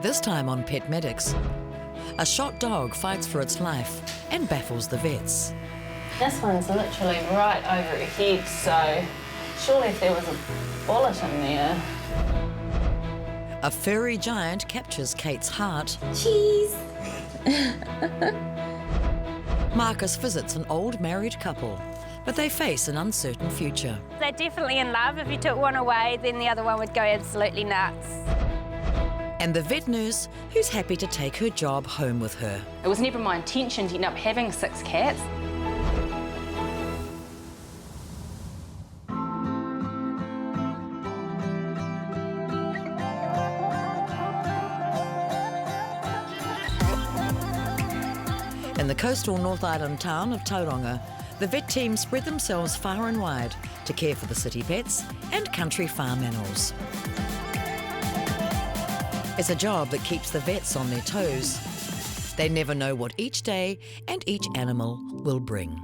This time on Pet Medics, a shot dog fights for its life and baffles the vets. This one's literally right over her head, so surely if there was a bullet in there. A furry giant captures Kate's heart. Cheese! Marcus visits an old married couple, but they face an uncertain future. They're definitely in love. If you took one away, then the other one would go absolutely nuts. And the vet nurse who's happy to take her job home with her. It was never my intention to end up having 6 cats. In the coastal North Island town of Tauranga, the vet team spread themselves far and wide to care for the city pets and country farm animals. It's a job that keeps the vets on their toes. They never know what each day and each animal will bring.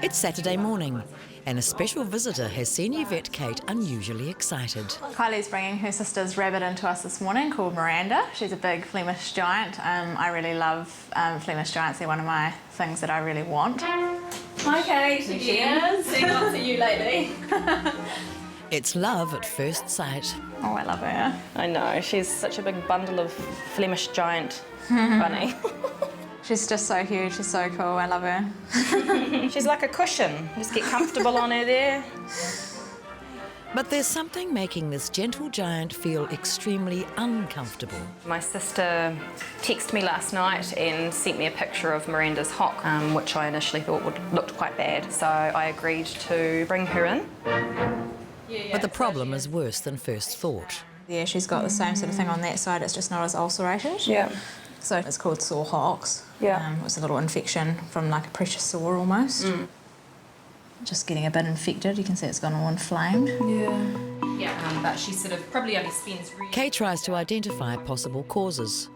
It's Saturday morning, and a special visitor has senior vet Kate unusually excited. Kylie's bringing her sister's rabbit into us this morning called Miranda. She's a big Flemish giant. I really love Flemish giants. They're one of my things that I really want. Hi Kate, again. Seen lots of you lately. It's love at first sight. Oh, I love her. I know, she's such a big bundle of Flemish giant bunny. She's just so huge, she's so cool, I love her. She's like a cushion, just get comfortable on her there. But there's something making this gentle giant feel extremely uncomfortable. My sister texted me last night and sent me a picture of Miranda's hock, which I initially thought looked quite bad, so I agreed to bring her in. But the problem is worse than first thought. Yeah, she's got the same sort of thing on that side, it's just not as ulcerated. Yeah. So it's called sore hocks. Yeah. It's a little infection from like a pressure sore almost. Just getting a bit infected, you can see it's gone all inflamed. Yeah, but she sort of probably only spends really... Kay tries to identify possible causes.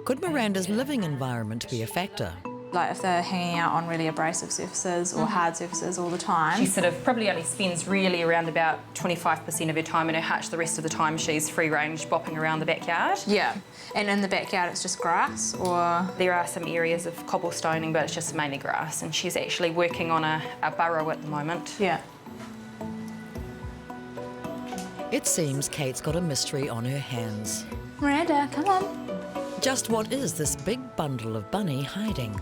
Could Miranda's living environment be a factor? Like if they're hanging out on really abrasive surfaces or hard surfaces all the time. She sort of probably only spends really around about 25% of her time in her hutch. The rest of the time she's free range, bopping around the backyard. Yeah, and in the backyard it's just grass or... There are some areas of cobblestoning, but it's just mainly grass, and she's actually working on a burrow at the moment. Yeah. It seems Kate's got a mystery on her hands. Miranda, come on. Just what is this big bundle of bunny hiding?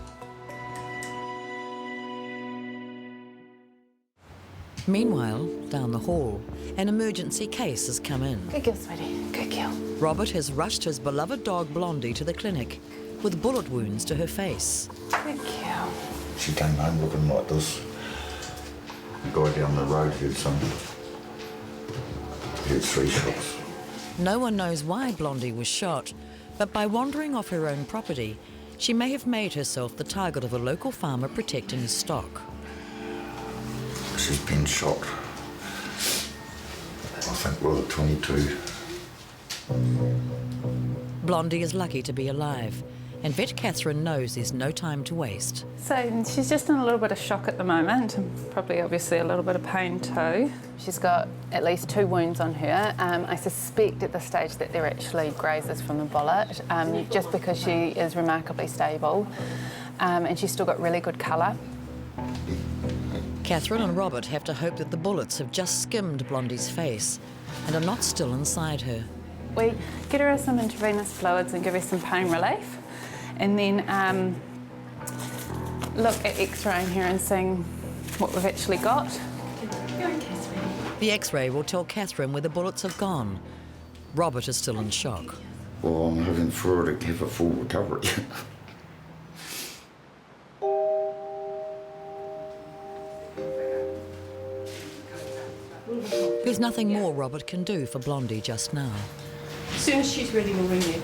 Meanwhile, down the hall, an emergency case has come in. Good girl, sweetie. Good girl. Robert has rushed his beloved dog Blondie to the clinic with bullet wounds to her face. Good girl. She came home looking like this. The guy down the road had 3 shots. No one knows why Blondie was shot, but by wandering off her own property, she may have made herself the target of a local farmer protecting his stock. She's been shot, I think, with a 22. Blondie is lucky to be alive, and Vet Catherine knows there's no time to waste. So she's just in a little bit of shock at the moment, and probably obviously a little bit of pain too. She's got at least 2 wounds on her. I suspect at this stage that they're actually grazes from a bullet, just because she is remarkably stable, and she's still got really good colour. Catherine and Robert have to hope that the bullets have just skimmed Blondie's face and are not still inside her. We get her some intravenous fluids and give her some pain relief, and then look at x-raying her and seeing what we've actually got. The x-ray will tell Catherine where the bullets have gone. Robert is still in shock. Well, I'm hoping for her to have a full recovery. There's nothing more Robert can do for Blondie just now. As soon as she's ready, we'll ring you.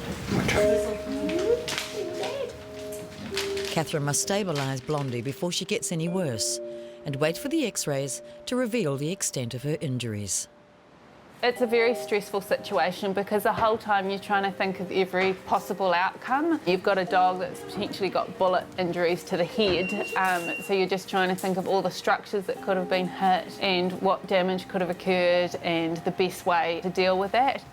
Catherine must stabilise Blondie before she gets any worse and wait for the x-rays to reveal the extent of her injuries. It's a very stressful situation because the whole time you're trying to think of every possible outcome. You've got a dog that's potentially got bullet injuries to the head, so you're just trying to think of all the structures that could have been hit and what damage could have occurred and the best way to deal with that.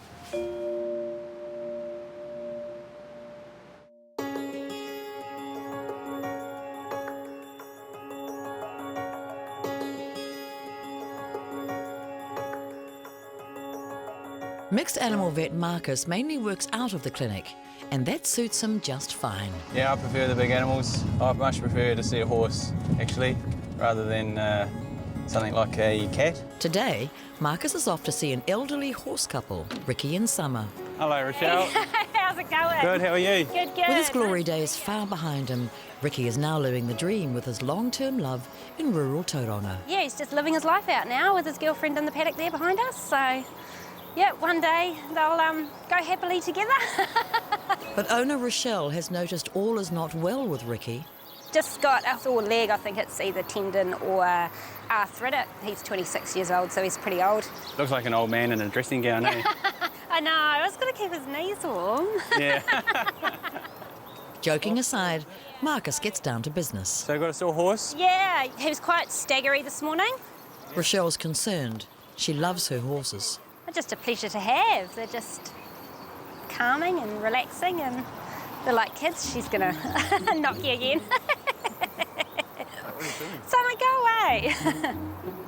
Mixed animal vet Marcus mainly works out of the clinic, and that suits him just fine. Yeah, I prefer the big animals. I much prefer to see a horse, actually, rather than something like a cat. Today, Marcus is off to see an elderly horse couple, Ricky and Summer. Hello, Rochelle. How's it going? Good, how are you? Good, good. With his glory days far behind him, Ricky is now living the dream with his long-term love in rural Tauranga. Yeah, he's just living his life out now with his girlfriend in the paddock there behind us, so... yeah, one day they'll go happily together. But owner Rochelle has noticed all is not well with Ricky. Just got a sore leg. I think it's either tendon or arthritic. He's 26 years old, so he's pretty old. Looks like an old man in a dressing gown, eh? I know, I was going to keep his knees warm. Yeah. Joking aside, Marcus gets down to business. So you got a sore horse? Yeah, he was quite staggery this morning. Rochelle's concerned. She loves her horses. They're just a pleasure to have. They're just calming and relaxing, and they're like kids. She's going to knock you again. Summer, go away.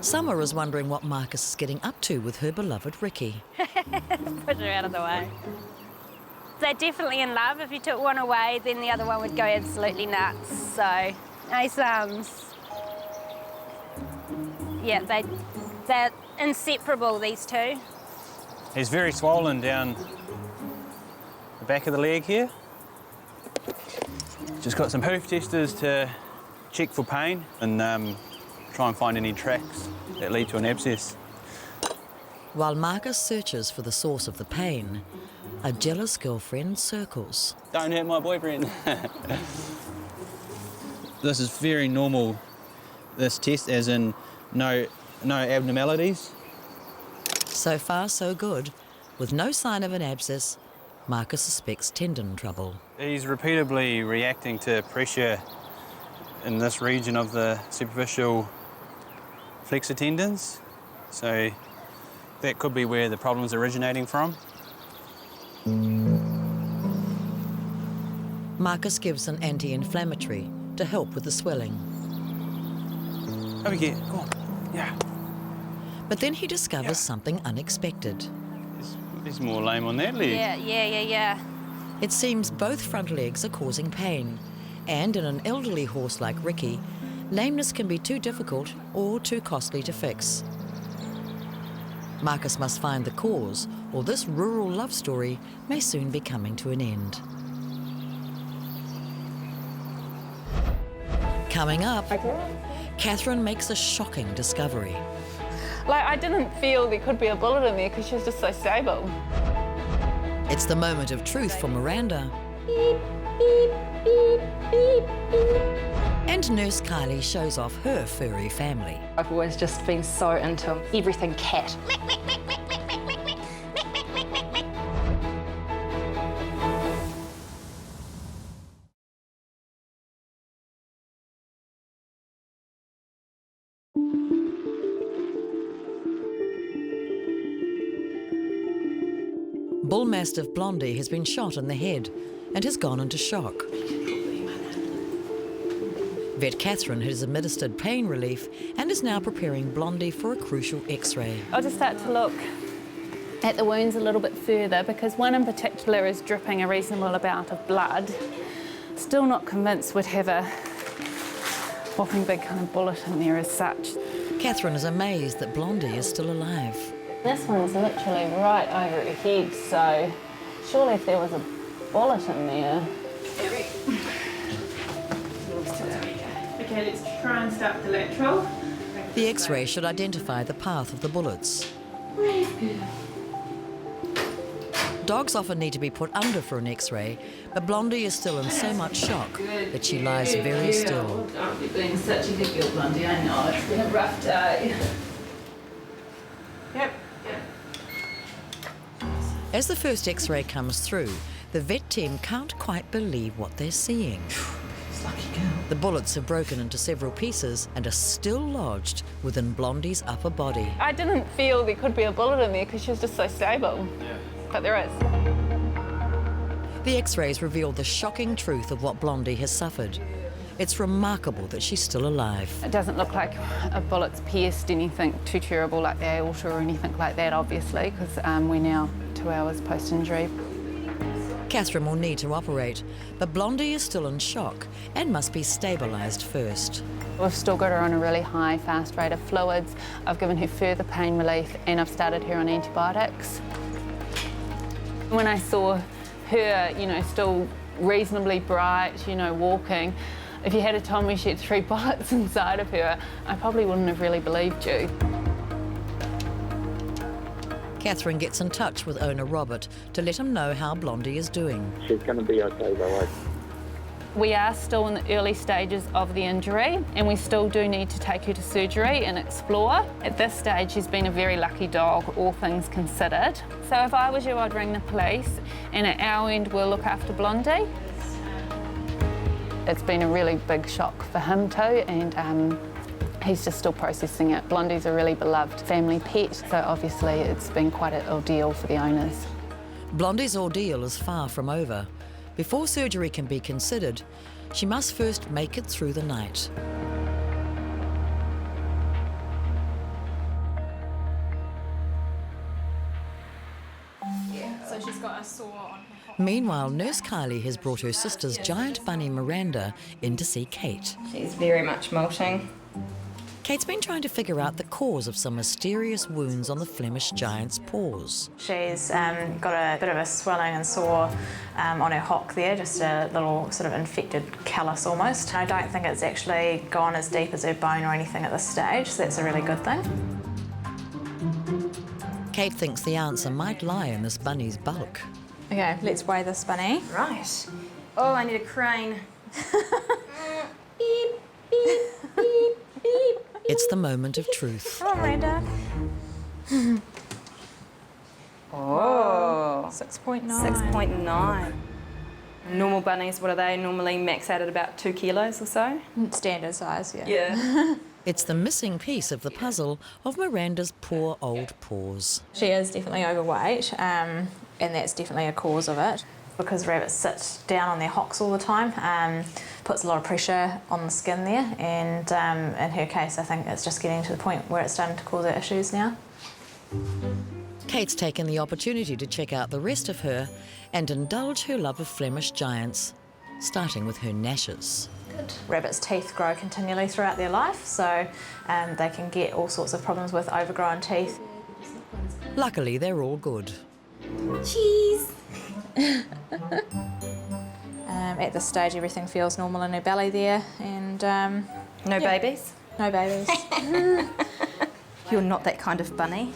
Summer is wondering what Marcus is getting up to with her beloved Ricky. Push her out of the way. They're definitely in love. If you took one away, then the other one would go absolutely nuts. So, yeah, they're inseparable, these two. He's very swollen down the back of the leg here. Just got some hoof testers to check for pain and try and find any tracks that lead to an abscess. While Marcus searches for the source of the pain, a jealous girlfriend circles. Don't hurt my boyfriend. This is very normal, this test, as in no abnormalities. So far, so good. With no sign of an abscess, Marcus suspects tendon trouble. He's repeatedly reacting to pressure in this region of the superficial flexor tendons. So that could be where the problem's originating from. Marcus gives an anti-inflammatory to help with the swelling. Over here, go on. Yeah. But then he discovers something unexpected. There's more lame on that leg. Yeah. It seems both front legs are causing pain, and in an elderly horse like Ricky, lameness can be too difficult or too costly to fix. Marcus must find the cause, or this rural love story may soon be coming to an end. Coming up, Catherine makes a shocking discovery. Like, I didn't feel there could be a bullet in there because she was just so stable. It's the moment of truth for Miranda. And nurse Kylie shows off her furry family. I've always just been so into everything cat. Bull Mastiff Blondie has been shot in the head and has gone into shock. Vet Catherine has administered pain relief and is now preparing Blondie for a crucial X-ray. I'll just start to look at the wounds a little bit further because one in particular is dripping a reasonable amount of blood. Still not convinced would have a whopping big kind of bullet in there as such. Catherine is amazed that Blondie is still alive. This one's literally right over her head, so surely if there was a bullet in there. Okay, let's try and start the lateral. The X-ray should identify the path of the bullets. Dogs often need to be put under for an X-ray, but Blondie is still in so much shock that she lies very still. Oh, you're being such a good girl, Blondie, I know. It's been a rough day. Yep. As the first X-ray comes through, the vet team can't quite believe what they're seeing. The bullets have broken into several pieces and are still lodged within Blondie's upper body. I didn't feel there could be a bullet in there because she was just so stable. Yeah. But there is. The X-rays reveal the shocking truth of what Blondie has suffered. It's remarkable that she's still alive. It doesn't look like a bullet's pierced anything too terrible like the aorta or anything like that, obviously, because we're now 2 hours post-injury. Catherine will need to operate, but Blondie is still in shock and must be stabilised first. We've still got her on a really high, fast rate of fluids. I've given her further pain relief and I've started her on antibiotics. When I saw her, you know, still reasonably bright, you know, walking, if you had told me she had 3 bullets inside of her, I probably wouldn't have really believed you. Catherine gets in touch with owner Robert to let him know how Blondie is doing. She's going to be okay though. We are still in the early stages of the injury and we still do need to take her to surgery and explore. At this stage, she's been a very lucky dog, all things considered. So if I was you, I'd ring the police and at our end, we'll look after Blondie. It's been a really big shock for him too and he's just still processing it. Blondie's a really beloved family pet, so obviously it's been quite an ordeal for the owners. Blondie's ordeal is far from over. Before surgery can be considered, she must first make it through the night. So she's got a sore on her. Meanwhile, Nurse Kylie has brought her sister's giant bunny Miranda in to see Kate. She's very much molting. Kate's been trying to figure out the cause of some mysterious wounds on the Flemish giant's paws. She's got a bit of a swelling and sore on her hock there, just a little sort of infected callus almost. I don't think it's actually gone as deep as her bone or anything at this stage, so that's a really good thing. Kate thinks the answer might lie in this bunny's bulk. Okay, let's weigh this bunny. Right. Oh, I need a crane. Beep, beep, beep, beep. It's the moment of truth. Come on, Miranda. Oh. 6.9. 6.9. Normal bunnies, what are they? Normally max out at about 2 kilos or so? Standard size, yeah. Yeah. It's the missing piece of the puzzle of Miranda's poor old paws. She is definitely overweight, and that's definitely a cause of it. Because rabbits sit down on their hocks all the time, puts a lot of pressure on the skin there, and in her case I think it's just getting to the point where it's starting to cause her issues now. Kate's taken the opportunity to check out the rest of her and indulge her love of Flemish giants, starting with her gnashes. Good. Rabbits' teeth grow continually throughout their life, so they can get all sorts of problems with overgrown teeth. Luckily, they're all good. Cheese. At this stage, everything feels normal in her belly there, and No babies? no babies. You're not that kind of bunny.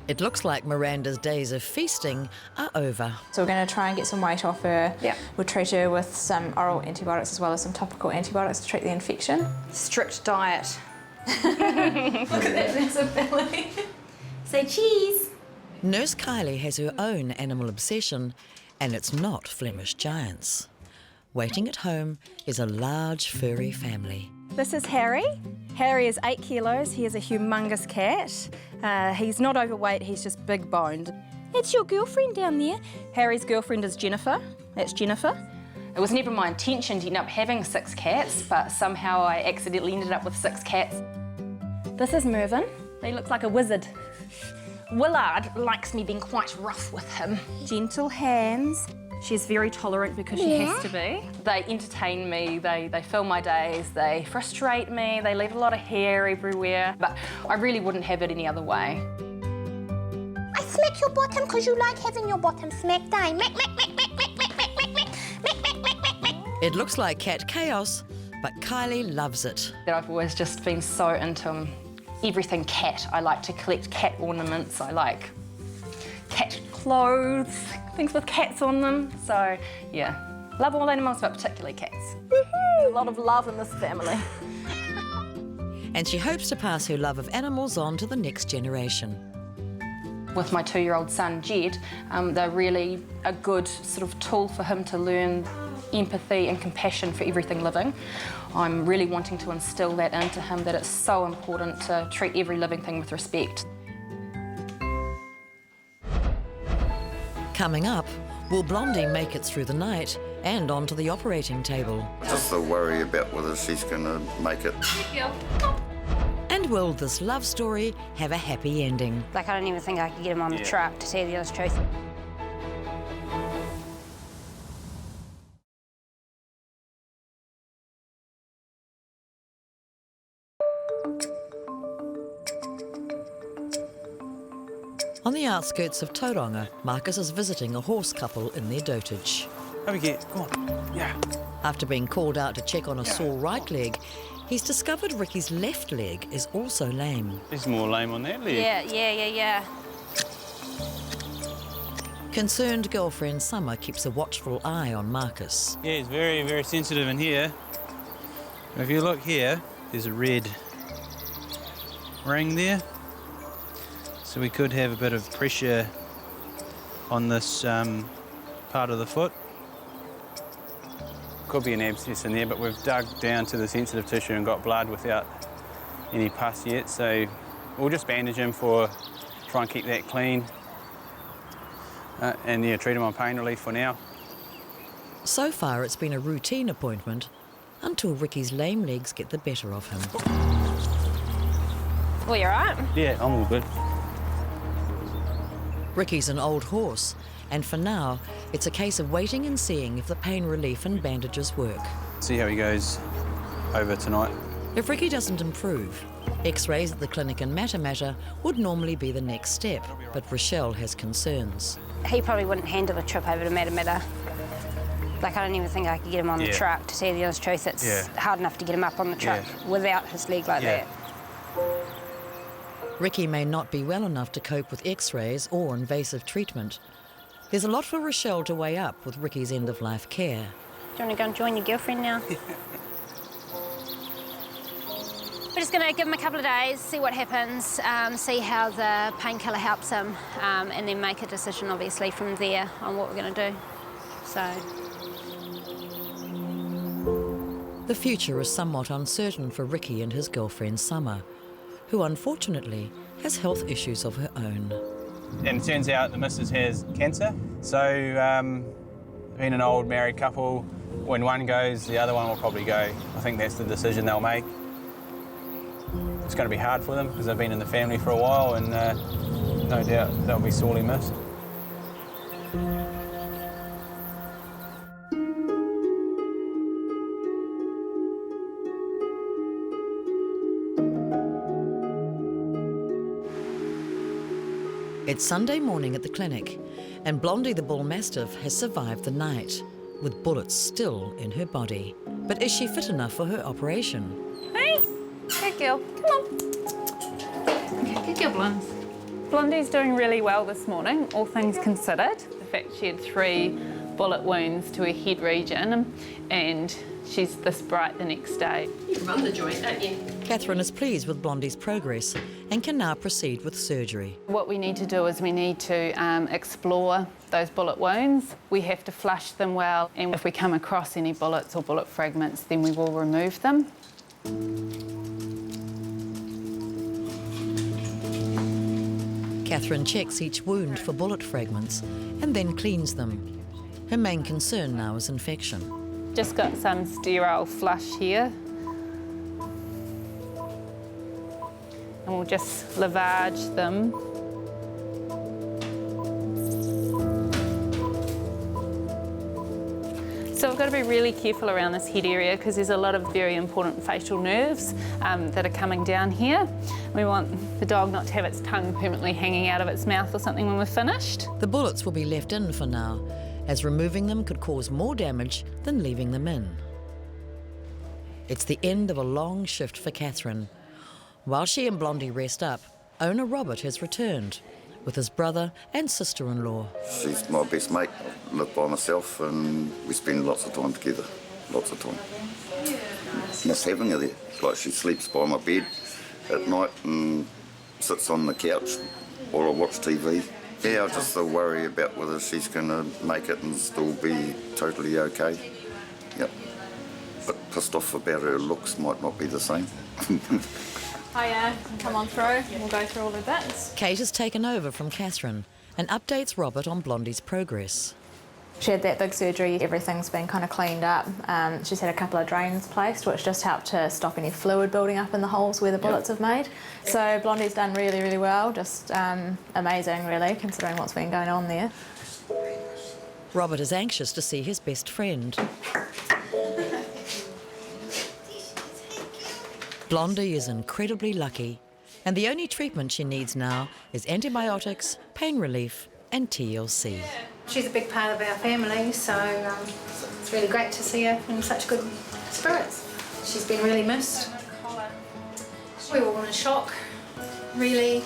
It looks like Miranda's days of feasting are over. So we're going to try and get some weight off her. Yeah. We'll treat her with some oral antibiotics as well as some topical antibiotics to treat the infection. Strict diet. Look at that, that's a belly. Say cheese. Nurse Kylie has her own animal obsession, and it's not Flemish giants. Waiting at home is a large furry family. This is Harry. Harry is 8 kilos. He is a humongous cat. He's not overweight, he's just big boned. It's your girlfriend down there. Harry's girlfriend is Jennifer. That's Jennifer. It was never my intention to end up having 6 cats, but somehow I accidentally ended up with 6 cats. This is Mervyn. He looks like a wizard. Willard likes me being quite rough with him. Gentle hands. She's very tolerant because she has to be. They entertain me, they fill my days, they frustrate me, they leave a lot of hair everywhere, but I really wouldn't have it any other way. I smack your bottom because you like having your bottom smacked. I mack, mack, mack, mack, mack, mack, mack, mack, mack, mack, mack, mack, mack, mack. It looks like cat chaos, but Kylie loves it. I've always just been so into everything cat. I like to collect cat ornaments, I like cat clothes, things with cats on them. So, yeah, love all animals, but particularly cats. A lot of love in this family. And she hopes to pass her love of animals on to the next generation. With my 2-year-old son, Jed, they're really a good sort of tool for him to learn empathy and compassion for everything living. I'm really wanting to instill that into him, that it's so important to treat every living thing with respect. Coming up, will Blondie make it through the night and onto the operating table? Just a worry about whether she's going to make it. And will this love story have a happy ending? Like, I don't even think I could get him on the truck, to tell you the honest truth. On the outskirts of Tauranga, Marcus is visiting a horse couple in their dotage. Over here, come on. Yeah. After being called out to check on a sore right leg, he's discovered Ricky's left leg is also lame. There's more lame on that leg. Yeah. Concerned girlfriend Summer keeps a watchful eye on Marcus. Yeah, he's very, very sensitive in here. If you look here, there's a red ring there. So we could have a bit of pressure on this part of the foot. Could be an abscess in there, but we've dug down to the sensitive tissue and got blood without any pus yet. So we'll just bandage him try and keep that clean. And yeah, treat him on pain relief for now. So far it's been a routine appointment until Ricky's lame legs get the better of him. Well, you're right. Yeah, I'm all good. Ricky's an old horse, and for now, it's a case of waiting and seeing if the pain relief and bandages work. See how he goes over tonight. If Ricky doesn't improve, X-rays at the clinic in Matamata would normally be the next step, but Rochelle has concerns. He probably wouldn't handle a trip over to Matamata. Like, I don't even think I could get him on the truck, to tell you the honest truth. It's hard enough to get him up on the truck without his leg like that. Ricky may not be well enough to cope with X-rays or invasive treatment. There's a lot for Rochelle to weigh up with Ricky's end-of-life care. Do you want to go and join your girlfriend now? We're just going to give him a couple of days, see what happens, see how the painkiller helps him, and then make a decision, obviously, from there on what we're going to do. So. The future is somewhat uncertain for Ricky and his girlfriend Summer, who unfortunately has health issues of her own. And it turns out the missus has cancer. So being an old married couple, when one goes, the other one will probably go. I think that's the decision they'll make. It's going to be hard for them because they've been in the family for a while, and no doubt they'll be sorely missed. It's Sunday morning at the clinic, and Blondie the bull mastiff has survived the night, with bullets still in her body. But is she fit enough for her operation? Hey, good girl. Come on. Okay, good girl, Blondie. Blondie's doing really well this morning, all things considered. The fact she had 3 bullet wounds to her head region, and she's this bright the next day. You run the joint, don't you? Catherine is pleased with Blondie's progress and can now proceed with surgery. What we need to do is we need to explore those bullet wounds. We have to flush them well, and if we come across any bullets or bullet fragments, then we will remove them. Catherine checks each wound for bullet fragments and then cleans them. Her main concern now is infection. Just got some sterile flush here. And we'll just lavage them. So we've got to be really careful around this head area because there's a lot of very important facial nerves that are coming down here. We want the dog not to have its tongue permanently hanging out of its mouth or something when we're finished. The bullets will be left in for now, as removing them could cause more damage than leaving them in. It's the end of a long shift for Catherine. While she and Blondie rest up, owner Robert has returned with his brother and sister-in-law. She's my best mate. I live by myself and we spend lots of time together, lots of time. Miss having her there. Like she sleeps by my bed at night and sits on the couch while I watch TV. Yeah, I just worry about whether she's going to make it and still be totally okay. Yep. But pissed off about her looks might not be the same. Hiya, come on through. We'll go through all the bits. Kate has taken over from Catherine and updates Robert on Blondie's progress. She had that big surgery, everything's been kind of cleaned up. She's had a couple of drains placed, which just helped to stop any fluid building up in the holes where the bullets have made. So Blondie's done really, really well, just amazing really, considering what's been going on there. Robert is anxious to see his best friend. Blondie is incredibly lucky, and the only treatment she needs now is antibiotics, pain relief and TLC. She's a big part of our family, so it's really great to see her in such good spirits. She's been really missed. We were all in shock, really.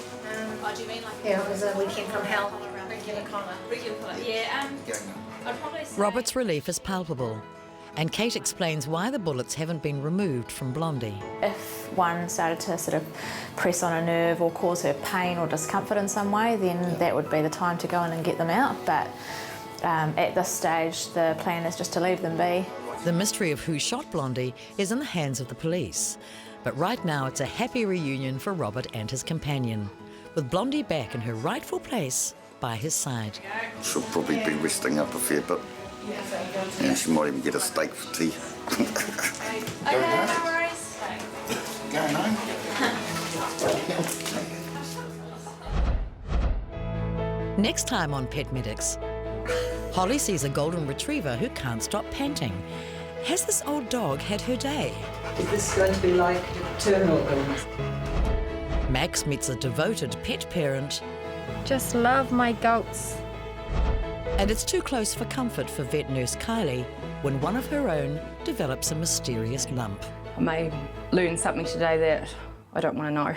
Oh, do you mean like... Yeah, it was a weekend from hell. Regular collar. Yeah, I'd probably say... Robert's relief is palpable, and Kate explains why the bullets haven't been removed from Blondie. If one started to sort of press on a nerve or cause her pain or discomfort in some way, then that would be the time to go in and get them out. But at this stage, the plan is just to leave them be. The mystery of who shot Blondie is in the hands of the police. But right now, it's a happy reunion for Robert and his companion, with Blondie back in her rightful place by his side. She'll probably be resting up a fair bit. And she might even get a steak for tea. Okay, no worries. Going home? Next time on Pet Medics, Holly sees a golden retriever who can't stop panting. Has this old dog had her day? Is this going to be like terminal illness? Max meets a devoted pet parent. Just love my goats. And it's too close for comfort for vet nurse Kylie when one of her own develops a mysterious lump. I may learn something today that I don't want to know.